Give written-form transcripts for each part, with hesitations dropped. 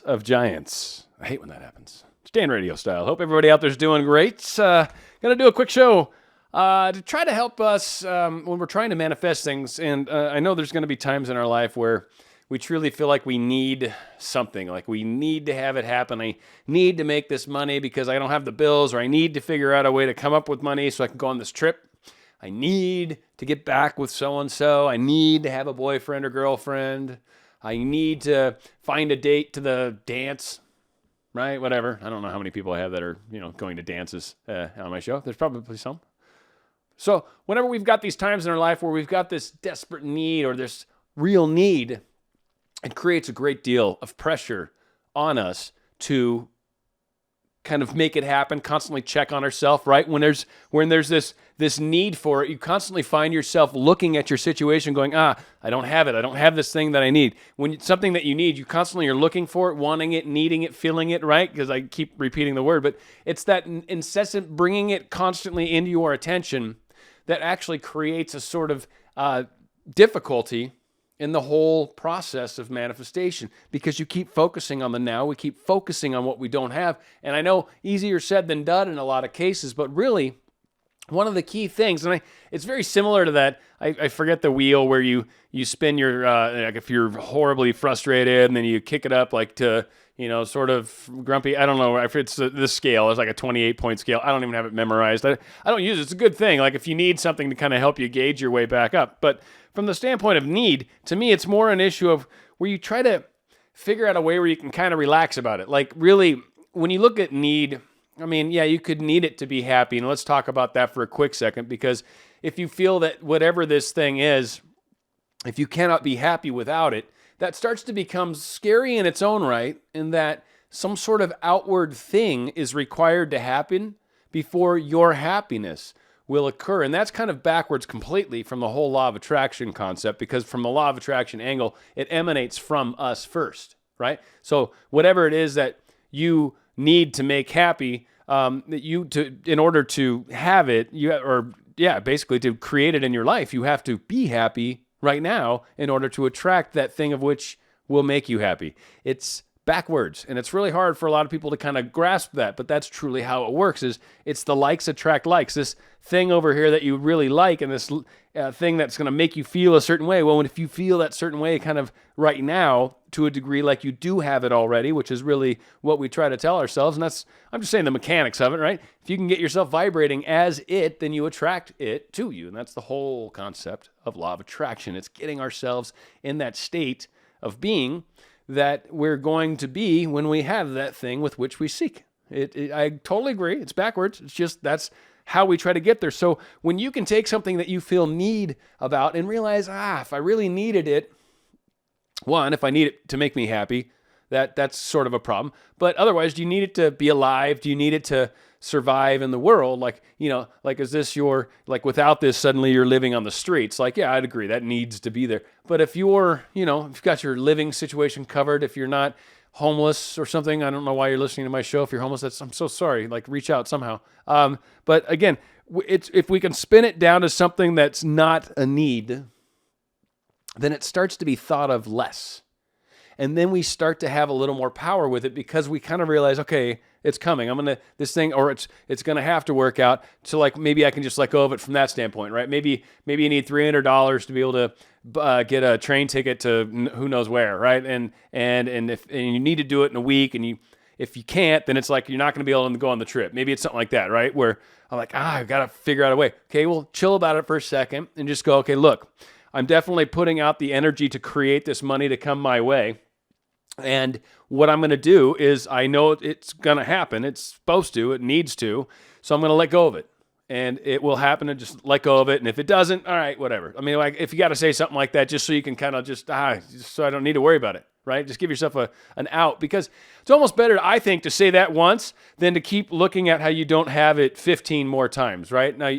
of giants. I hate when that happens. Staying radio style. Hope everybody out there's doing great. Gonna do a quick show to try to help us when we're trying to manifest things. And I know there's gonna be times in our life where we truly feel like we need something, like we need to have it happen. I need to make this money because I don't have the bills, or I need to figure out a way to come up with money so I can go on this trip. I need to get back with so-and-so. I need to have a boyfriend or girlfriend. I need to find a date to the dance, right? Whatever. I don't know how many people I have that are, going to dances on my show. There's probably some. So whenever we've got these times in our life where we've got this desperate need or this real need, it creates a great deal of pressure on us to kind of make it happen, constantly check on ourselves, right? When there's this need for it, you constantly find yourself looking at your situation going, I don't have it. I don't have this thing that I need. When it's something that you need, you constantly are looking for it, wanting it, needing it, feeling it, right? Because I keep repeating the word, but it's that incessant bringing it constantly into your attention that actually creates a sort of difficulty in the whole process of manifestation, because you keep focusing on the now, we keep focusing on what we don't have. And I know easier said than done in a lot of cases, but really one of the key things, and it's very similar to that, I forget the wheel where you spin your, like if you're horribly frustrated and then you kick it up like to, sort of grumpy. I don't know if it's this scale. It's like a 28-point scale. I don't even have it memorized. I don't use it. It's a good thing. Like if you need something to kind of help you gauge your way back up. But from the standpoint of need, to me, it's more an issue of where you try to figure out a way where you can kind of relax about it. Like really, when you look at need, I mean, yeah, you could need it to be happy. And let's talk about that for a quick second, because if you feel that whatever this thing is, if you cannot be happy without it, that starts to become scary in its own right, in that some sort of outward thing is required to happen before your happiness will occur. And that's kind of backwards completely from the whole law of attraction concept, because from the law of attraction angle, it emanates from us first, right? So whatever it is that you need to make happy, in order to have it, basically to create it in your life, you have to be happy right now in order to attract that thing of which will make you happy. It's backwards, and it's really hard for a lot of people to kind of grasp that, but that's truly how it works. It's the likes attract likes. This thing over here that you really like, and this thing that's going to make you feel a certain way. Well, if you feel that certain way kind of right now, to a degree, like you do have it already, which is really what we try to tell ourselves, and I'm just saying the mechanics of it, right? If you can get yourself vibrating as it, then you attract it to you, and that's the whole concept of law of attraction. It's getting ourselves in that state of being that we're going to be when we have that thing with which we seek. I totally agree. It's backwards. It's just that's how we try to get there. So when you can take something that you feel need about and realize, if I really needed it, one, if I need it to make me happy, that's sort of a problem. But otherwise, do you need it to be alive? Do you need it to survive in the world? Like, is this without this, suddenly you're living on the streets? Like, yeah, I'd agree. That needs to be there. But if you're, if you've got your living situation covered, if you're not homeless or something, I don't know why you're listening to my show. If you're homeless, I'm so sorry. Like, reach out somehow. But again, if we can spin it down to something that's not a need, then it starts to be thought of less. And then we start to have a little more power with it, because we kind of realize, okay, it's coming. It's going to have to work out. So like, maybe I can just let go of it from that standpoint, right? Maybe you need $300 to be able to get a train ticket to who knows where, right? And you need to do it in a week, and if you can't, then it's like you're not going to be able to go on the trip. Maybe it's something like that, right? Where I'm like, I've got to figure out a way. Okay, well, chill about it for a second and just go, okay, look, I'm definitely putting out the energy to create this money to come my way. And what I'm going to do is, I know it's going to happen. It's supposed to. It needs to. So I'm going to let go of it. And it will happen, and just let go of it. And if it doesn't, all right, whatever. I mean, like, if you got to say something like that just so you can kind of just so I don't need to worry about it, right? Just give yourself an out, because it's almost better, I think, to say that once than to keep looking at how you don't have it 15 more times, right? Now,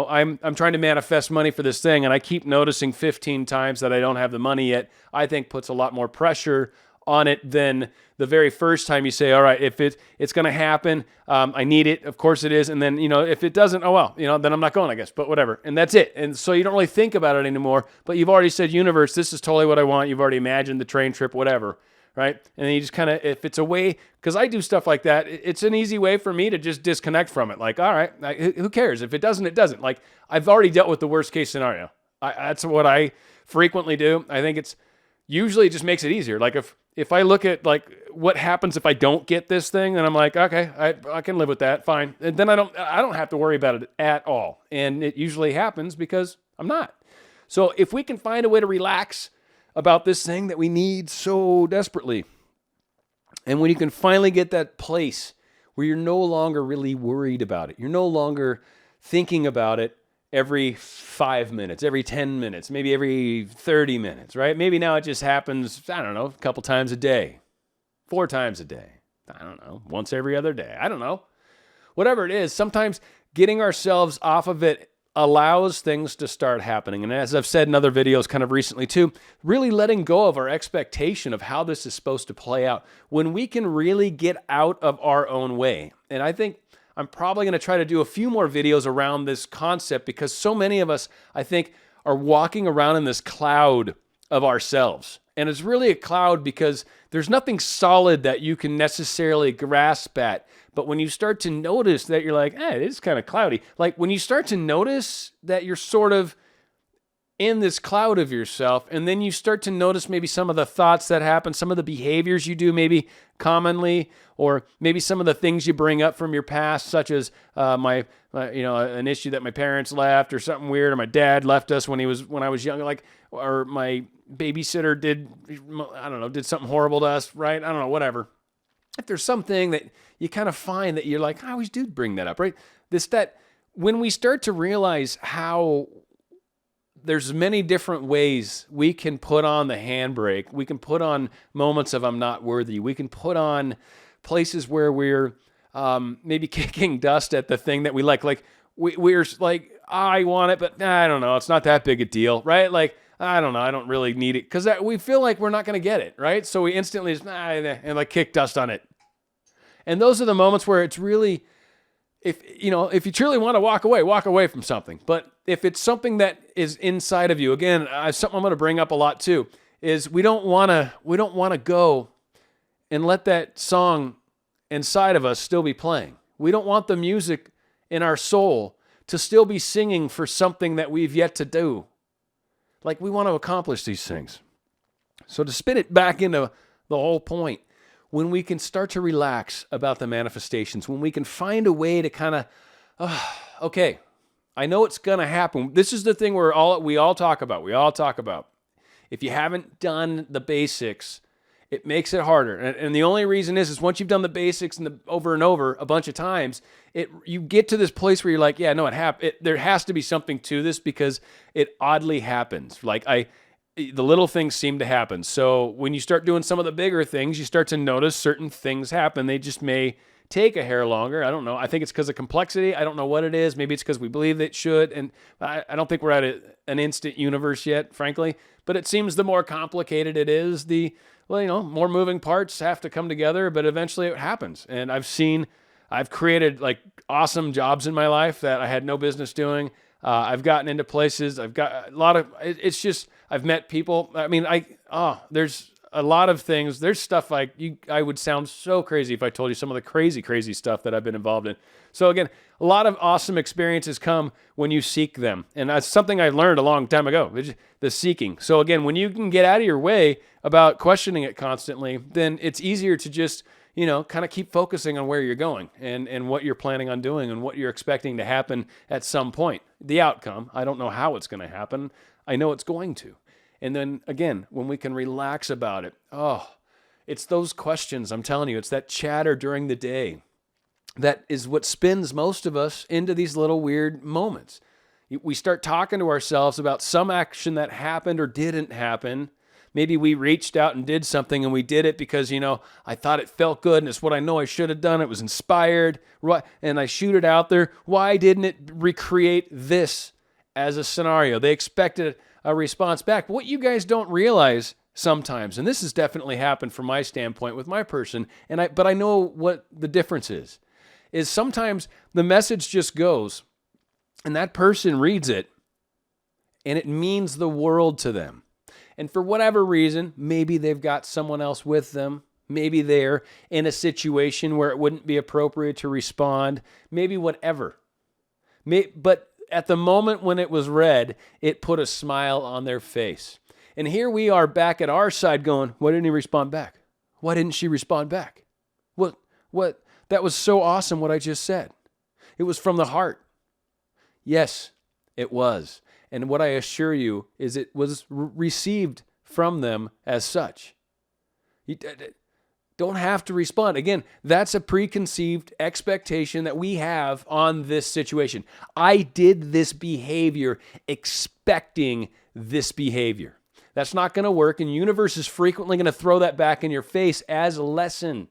I'm trying to manifest money for this thing, and I keep noticing 15 times that I don't have the money yet. I think puts a lot more pressure on it than the very first time you say, all right, if it's going to happen, I need it, of course it is. And then, if it doesn't, oh well, then I'm not going, I guess, but whatever. And that's it. And so you don't really think about it anymore, but you've already said, universe, this is totally what I want. You've already imagined the train trip, whatever, right? And then you just kind of, if it's a way, because I do stuff like that, it's an easy way for me to just disconnect from it. Like, all right, who cares? If it doesn't, it doesn't. Like, I've already dealt with the worst case scenario. That's what I frequently do. I think it's usually it just makes it easier. Like if I look at like what happens if I don't get this thing, then I'm like, okay, I can live with that, fine. And then I don't have to worry about it at all. And it usually happens because I'm not. So if we can find a way to relax about this thing that we need so desperately, and when you can finally get that place where you're no longer really worried about it, you're no longer thinking about it every 5 minutes, every 10 minutes, maybe every 30 minutes, right? Maybe now it just happens, I don't know, a couple times a day, 4 times a day. I don't know, once every other day. I don't know. Whatever it is, sometimes getting ourselves off of it allows things to start happening. And as I've said in other videos kind of recently too, really letting go of our expectation of how this is supposed to play out. When we can really get out of our own way. And I think I'm probably going to try to do a few more videos around this concept because so many of us, I think, are walking around in this cloud of ourselves. And it's really a cloud because there's nothing solid that you can necessarily grasp at. But when you start to notice that you're like, it is kind of cloudy. Like when you start to notice that you're sort of in this cloud of yourself, and then you start to notice maybe some of the thoughts that happen, some of the behaviors you do maybe commonly, or maybe some of the things you bring up from your past, such as an issue that my parents left, or something weird, or my dad left us when I was young, like, or my babysitter did something horrible to us, right? I don't know, whatever. If there's something that you kind of find that you're like, I always do bring that up, right? When we start to realize how there's many different ways we can put on the handbrake, we can put on moments of I'm not worthy, we can put on places where we're maybe kicking dust at the thing that we like we're like, I want it, but I don't know, it's not that big a deal, right? Like, I don't know, I don't really need it, because we feel like we're not going to get it, right? So we instantly just, and like kick dust on it. And those are the moments where it's really, if you truly want to walk away from something. But if it's something that is inside of you, again, something I'm going to bring up a lot too, is we don't want to go and let that song inside of us still be playing. We don't want the music in our soul to still be singing for something that we've yet to do. Like, we want to accomplish these things. So to spin it back into the whole point, when we can start to relax about the manifestations, when we can find a way to kind of, okay, I know it's going to happen. This is the thing we all talk about. If you haven't done the basics, it makes it harder. And the only reason is once you've done the basics over and over a bunch of times, you get to this place where you're like, yeah, no, there has to be something to this because it oddly happens. Like the little things seem to happen. So when you start doing some of the bigger things, you start to notice certain things happen. They just may take a hair longer. I don't know. I think it's because of complexity. I don't know what it is. Maybe it's because we believe it should. And I don't think we're at an instant universe yet, frankly. But it seems the more complicated it is, more moving parts have to come together, but eventually it happens. And I've created like awesome jobs in my life that I had no business doing. I've gotten into places. I've got a lot of, it's just, I've met people. I mean, there's a lot of things. There's stuff I would sound so crazy if I told you some of the crazy, crazy stuff that I've been involved in. So again, a lot of awesome experiences come when you seek them. And that's something I learned a long time ago, the seeking. So again, when you can get out of your way about questioning it constantly, then it's easier to just, kind of keep focusing on where you're going and what you're planning on doing and what you're expecting to happen at some point. The outcome, I don't know how it's going to happen. I know it's going to. And then again, when we can relax about it, it's those questions, I'm telling you, it's that chatter during the day that is what spins most of us into these little weird moments. We start talking to ourselves about some action that happened or didn't happen. Maybe we reached out and did something and we did it because, I thought it felt good and it's what I know I should have done. It was inspired, right? And I shoot it out there. Why didn't it recreate this as a scenario? They expected a response back. But what you guys don't realize sometimes, and this has definitely happened from my standpoint with my person, but I know what the difference is sometimes the message just goes and that person reads it and it means the world to them. And for whatever reason, maybe they've got someone else with them. Maybe they're in a situation where it wouldn't be appropriate to respond. Maybe whatever. But at the moment when it was read, it put a smile on their face. And here we are back at our side going, why didn't he respond back? Why didn't she respond back? What? That was so awesome what I just said. It was from the heart. Yes, it was. And what I assure you is it was received from them as such. You don't have to respond. Again, that's a preconceived expectation that we have on this situation. I did this behavior expecting this behavior. That's not going to work, and the universe is frequently going to throw that back in your face as a lesson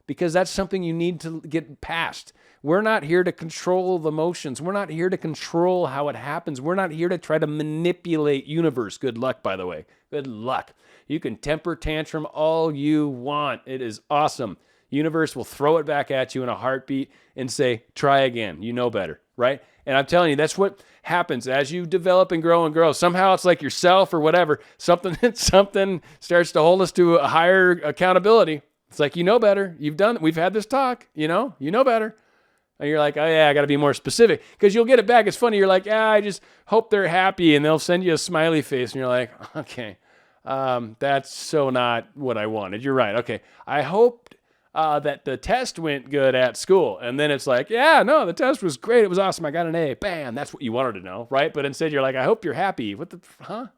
because that's something you need to get past. We're not here to control the emotions. We're not here to control how it happens. We're not here to try to manipulate universe. Good luck, by the way. Good luck. You can temper tantrum all you want. It is awesome. Universe will throw it back at you in a heartbeat and say, try again. You know better, right? And I'm telling you, that's what happens as you develop and grow and grow. Somehow it's like yourself or whatever. Something starts to hold us to a higher accountability. It's like, you know better. We've had this talk, you know better. And you're like, oh yeah, I got to be more specific because you'll get it back. It's funny. You're like, I just hope they're happy. And they'll send you a smiley face. And you're like, okay, that's so not what I wanted. You're right. Okay. I hoped that the test went good at school. And then it's like, yeah, no, the test was great. It was awesome. I got an A. Bam. That's what you wanted to know. Right. But instead you're like, I hope you're happy.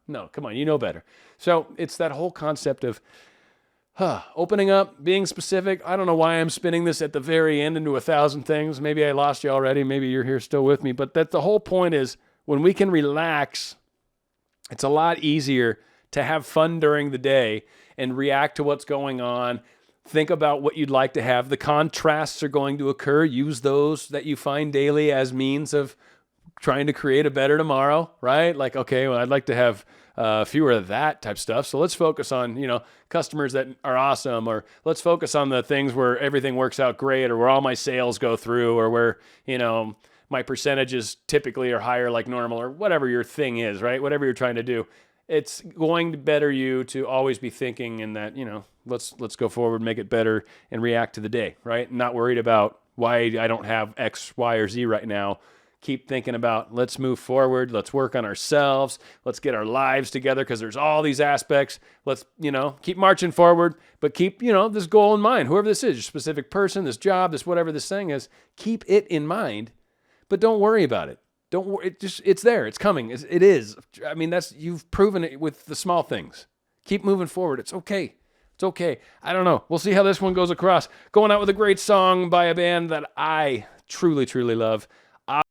No, come on. You know better. So it's that whole concept of, opening up, being specific. I don't know why I'm spinning this at the very end into 1,000 things. Maybe I lost you already. Maybe you're here still with me. But the whole point is when we can relax, it's a lot easier to have fun during the day and react to what's going on. Think about what you'd like to have. The contrasts are going to occur. Use those that you find daily as means of trying to create a better tomorrow, right? Like, okay, well, I'd like to have fewer of that type stuff. So let's focus on, customers that are awesome, or let's focus on the things where everything works out great, or where all my sales go through, or where, my percentages typically are higher like normal, or whatever your thing is, right? Whatever you're trying to do. It's going to better you to always be thinking in that, let's go forward, make it better, and react to the day, right? Not worried about why I don't have X, Y, or Z right now. Keep thinking about, let's move forward. Let's work on ourselves. Let's get our lives together because there's all these aspects. Let's, keep marching forward, but keep, this goal in mind. Whoever this is, your specific person, this job, this whatever this thing is, keep it in mind, but don't worry about it. Don't worry. It's there. It's coming. It is. I mean, you've proven it with the small things. Keep moving forward. It's okay. It's okay. I don't know. We'll see how this one goes across. Going out with a great song by a band that I truly, truly love.